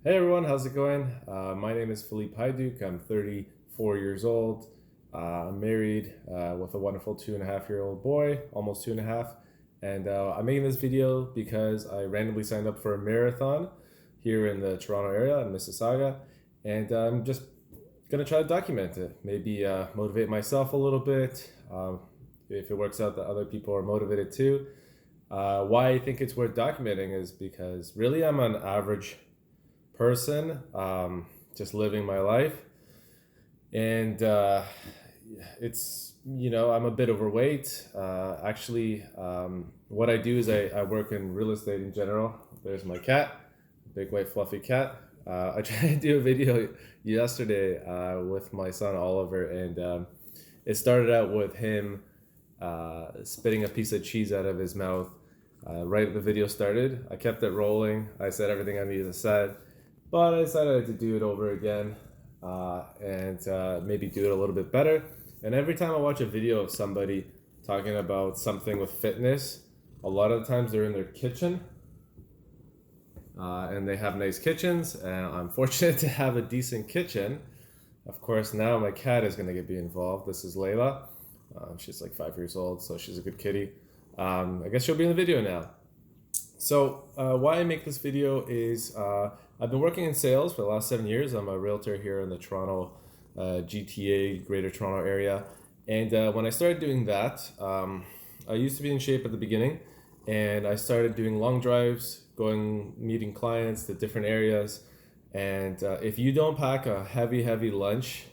Hey everyone, how's it going? My name is Philippe Hajduk. I'm 34 years old. I'm married with a wonderful 2.5-year-old boy, almost 2.5. And I'm making this video because I randomly signed up for a marathon here in the Toronto area in Mississauga. And I'm just going to try to document it. Maybe motivate myself a little bit. If it works out that other people are motivated too. Why I think it's worth documenting is because really I'm an average person, just living my life. And I'm a bit overweight. What I do is I work in real estate in general. There's my cat, big white fluffy cat. I tried to do a video yesterday with my son Oliver, and it started out with him spitting a piece of cheese out of his mouth. Right at the video started, I kept it rolling. I said everything I needed to say, but I decided to do it over again and maybe do it a little bit better. And every time I watch a video of somebody talking about something with fitness, a lot of the times they're in their kitchen and they have nice kitchens. And I'm fortunate to have a decent kitchen. Of course, now my cat is going to be involved. This is Layla. She's like 5 years old, so she's a good kitty. I guess she'll be in the video now. So why I make this video is I've been working in sales for the last 7 years. I'm a realtor here in the Toronto GTA, Greater Toronto area. And when I started doing that, I used to be in shape at the beginning, and I started doing long drives, meeting clients to different areas. And if you don't pack a heavy lunch,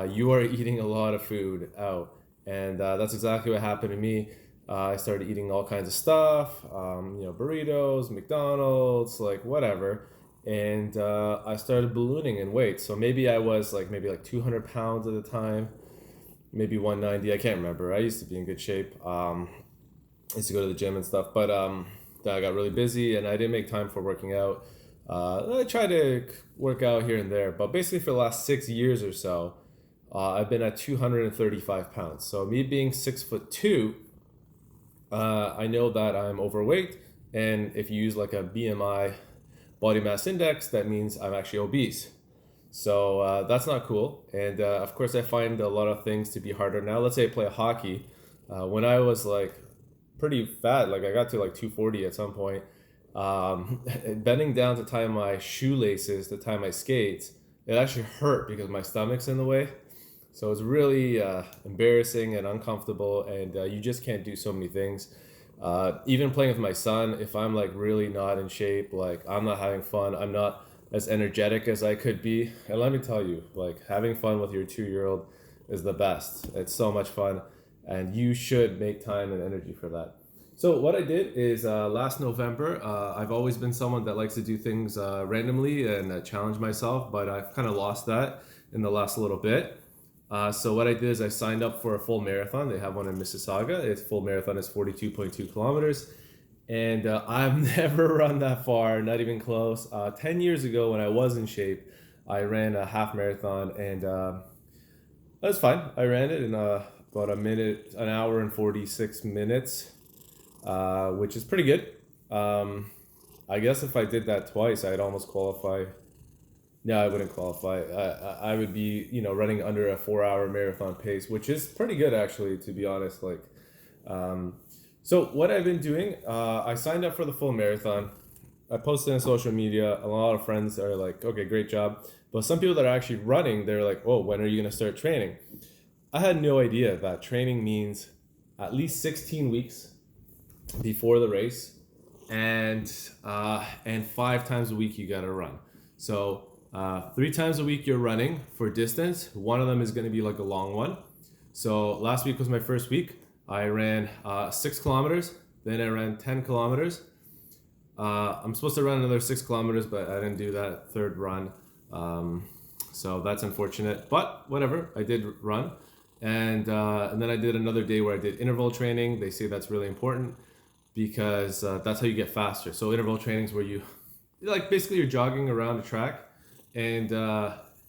you are eating a lot of food out. And that's exactly what happened to me. I started eating all kinds of stuff, burritos, McDonald's, like whatever. And I started ballooning in weight. So maybe I was maybe 200 pounds at the time, maybe 190. I can't remember. I used to be in good shape. I used to go to the gym and stuff, but then I got really busy and I didn't make time for working out. I tried to work out here and there, but basically for the last 6 years or so, I've been at 235 pounds. So me being 6'2", I know that I'm overweight, and if you use like a BMI, body mass index, that means I'm actually obese. So that's not cool. And of course, I find a lot of things to be harder now. Let's say I play hockey. When I was pretty fat, I got to 240 at some point, bending down to tie my shoelaces, to tie my skates, it actually hurt because my stomach's in the way. So it's really embarrassing and uncomfortable, and you just can't do so many things. Even playing with my son, if I'm really not in shape, I'm not having fun, I'm not as energetic as I could be. And let me tell you, having fun with your 2-year-old is the best. It's so much fun, and you should make time and energy for that. So what I did is last November, I've always been someone that likes to do things randomly and challenge myself, but I've kind of lost that in the last little bit. So what I did is I signed up for a full marathon. They have one in Mississauga. Its full marathon is 42.2 kilometers. And I've never run that far, not even close. 10 years ago when I was in shape, I ran a half marathon, and that's fine. I ran it in about an hour and 46 minutes, which is pretty good. I guess if I did that twice, I'd almost qualify. No, I wouldn't qualify. I would be, running under a 4-hour marathon pace, which is pretty good actually, to be honest. So what I've been doing, I signed up for the full marathon. I posted on social media. A lot of friends are like, "Okay, great job." But some people that are actually running, they're like, "Oh, when are you gonna start training?" I had no idea that training means at least 16 weeks before the race, and 5 times a week you gotta run. So 3 times a week you're running for distance. One of them is going to be a long one. So last week was my first week. I ran 6 kilometers, then I ran 10 kilometers. I'm supposed to run another 6 kilometers, but I didn't do that third run. So that's unfortunate, but whatever, I did run. And then I did another day where I did interval training. They say that's really important because that's how you get faster. So interval training is where you, basically you're jogging around a track. And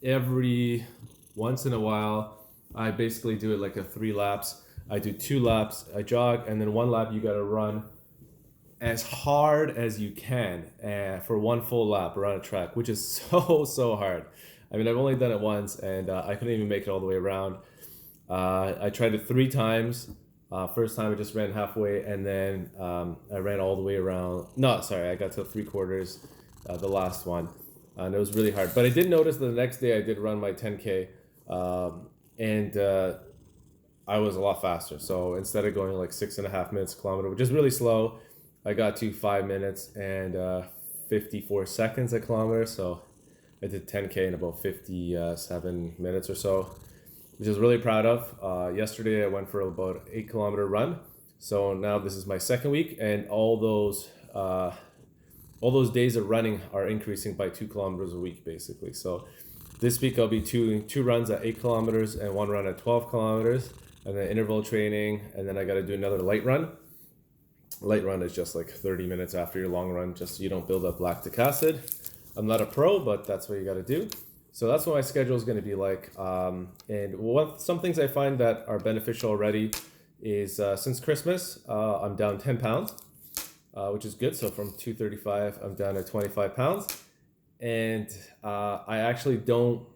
every once in a while, I basically do it 3 laps. I do 2 laps, I jog, and then 1 lap you gotta run as hard as you can for one full lap around a track, which is so hard. I mean, I've only done it once, and I couldn't even make it all the way around. I tried it 3 times. First time I just ran halfway, and then I ran all the way around. No, sorry, I got to 3/4, the last one, and it was really hard. But I did notice that the next day I did run my 10K, and I was a lot faster. So instead of going like 6.5 minutes a kilometer, which is really slow, I got to 5 minutes and 54 seconds a kilometer. So I did 10K in about 57 minutes or so, which I was really proud of. Yesterday I went for about an 8 kilometer run. So now this is my second week, and all those days of running are increasing by 2 kilometers a week, basically. So this week I'll be two runs at 8 kilometers and 1 run at 12 kilometers, and then interval training, and then I got to do another light run. Light run is just like 30 minutes after your long run, just so you don't build up lactic acid. I'm not a pro, but that's what you got to do. So that's what my schedule is going to be like. And some things I find that are beneficial already is since Christmas, I'm down 10 pounds, which is good. So from 235, I'm down to 25 pounds. And I actually don't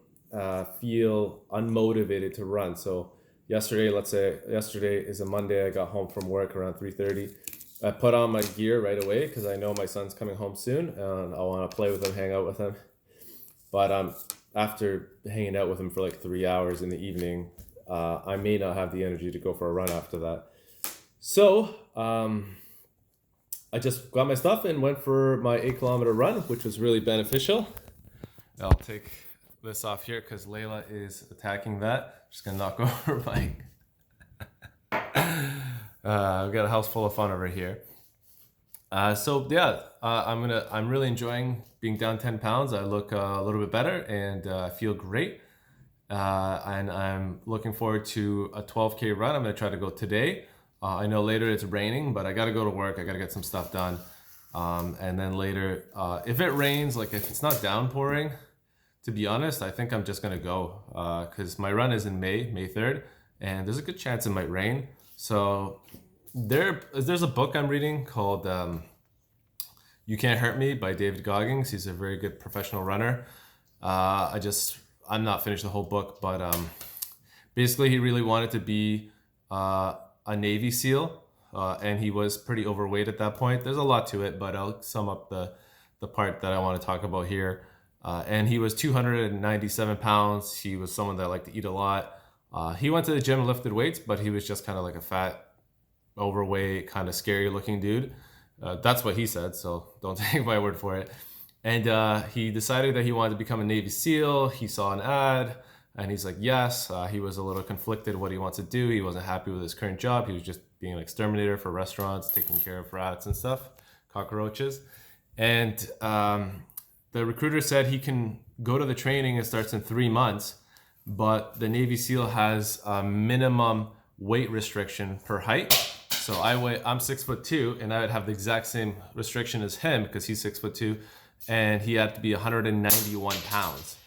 feel unmotivated to run. So yesterday is a Monday. I got home from work around 3:30. I put on my gear right away because I know my son's coming home soon, and I want to play with him, hang out with him. But after hanging out with him for like 3 hours in the evening, I may not have the energy to go for a run after that. So I just got my stuff and went for my 8 kilometer run, which was really beneficial. I'll take this off here because Layla is attacking that. I'm just gonna knock over my. We've got a house full of fun over here. I'm really enjoying being down 10 pounds. I look a little bit better and I feel great. And I'm looking forward to a 12K run. I'm gonna try to go today. I know later it's raining, but I gotta go to work. I gotta get some stuff done. And then later, if it rains, like if it's not downpouring, to be honest, I think I'm just gonna go because my run is in May 3rd, and there's a good chance it might rain. So there's a book I'm reading called You Can't Hurt Me by David Goggins. He's a very good professional runner. I'm not finished the whole book, but basically he really wanted to be a Navy SEAL, and he was pretty overweight at that point. There's a lot to it, but I'll sum up the part that I want to talk about here. And he was 297 pounds. He was someone that liked to eat a lot. He went to the gym and lifted weights, but he was just kind of like a fat, overweight, kind of scary looking dude. That's what he said, so don't take my word for it. And he decided that he wanted to become a Navy SEAL. He saw an ad and he's like, yes. He was a little conflicted what he wants to do. He wasn't happy with his current job. He was just being an exterminator for restaurants, taking care of rats and stuff, cockroaches. And the recruiter said he can go to the training. It starts in 3 months, but the Navy SEAL has a minimum weight restriction per height. So I'm 6'2", and I would have the exact same restriction as him because he's 6'2", and he had to be 191 pounds.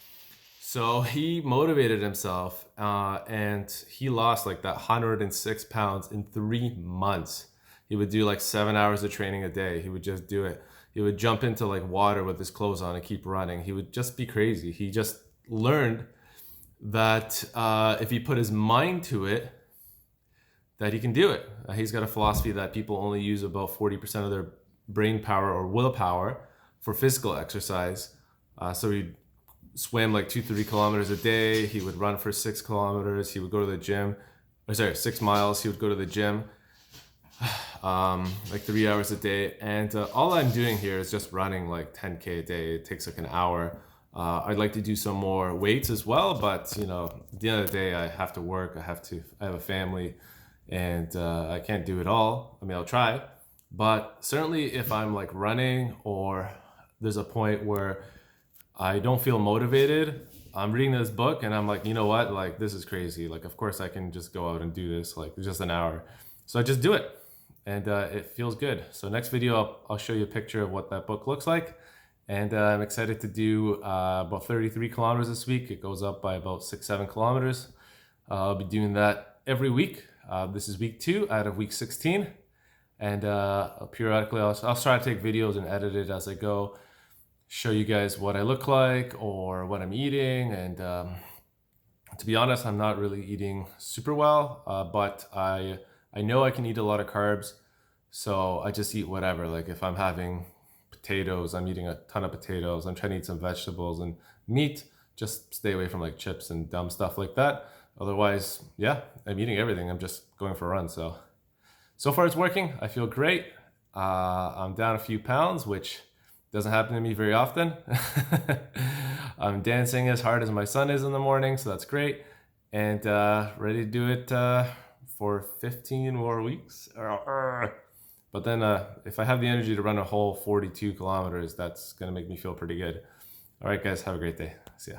So he motivated himself, and he lost like that 106 pounds in 3 months. He would do like 7 hours of training a day. He would just do it. He would jump into like water with his clothes on and keep running. He would just be crazy. He just learned that if he put his mind to it, that he can do it. He's got a philosophy that people only use about 40% of their brain power or willpower for physical exercise. So he'd swim like 2-3 kilometers a day. He would run for 6 kilometers. He would go to the gym. 6 miles. He would go to the gym like 3 hours a day. And all I'm doing here is just running like 10K a day. It takes like an hour. I'd like to do some more weights as well, but you know, at the end of the day, I have to work. I have a family, and I can't do it all. I mean, I'll try, but certainly if I'm like running or there's a point where I don't feel motivated, I'm reading this book and I'm like, you know what? Like, this is crazy. Like, of course I can just go out and do this, like just an hour. So I just do it, and it feels good. So next video, I'll show you a picture of what that book looks like. And I'm excited to do about 33 kilometers this week. It goes up by about 6-7 kilometers. I'll be doing that every week. This is week 2 out of week 16. And periodically I'll try to take videos and edit it as I go, show you guys what I look like or what I'm eating. And to be honest, I'm not really eating super well, but I know I can eat a lot of carbs, so I just eat whatever. Like if I'm having potatoes, I'm eating a ton of potatoes. I'm trying to eat some vegetables and meat. Just stay away from like chips and dumb stuff like that. Otherwise, yeah, I'm eating everything. I'm just going for a run. So far it's working. I feel great. I'm down a few pounds, which doesn't happen to me very often. I'm dancing as hard as my son is in the morning, so that's great. And ready to do it for 15 more weeks. But then if I have the energy to run a whole 42 kilometers, that's going to make me feel pretty good. All right, guys, have a great day. See ya.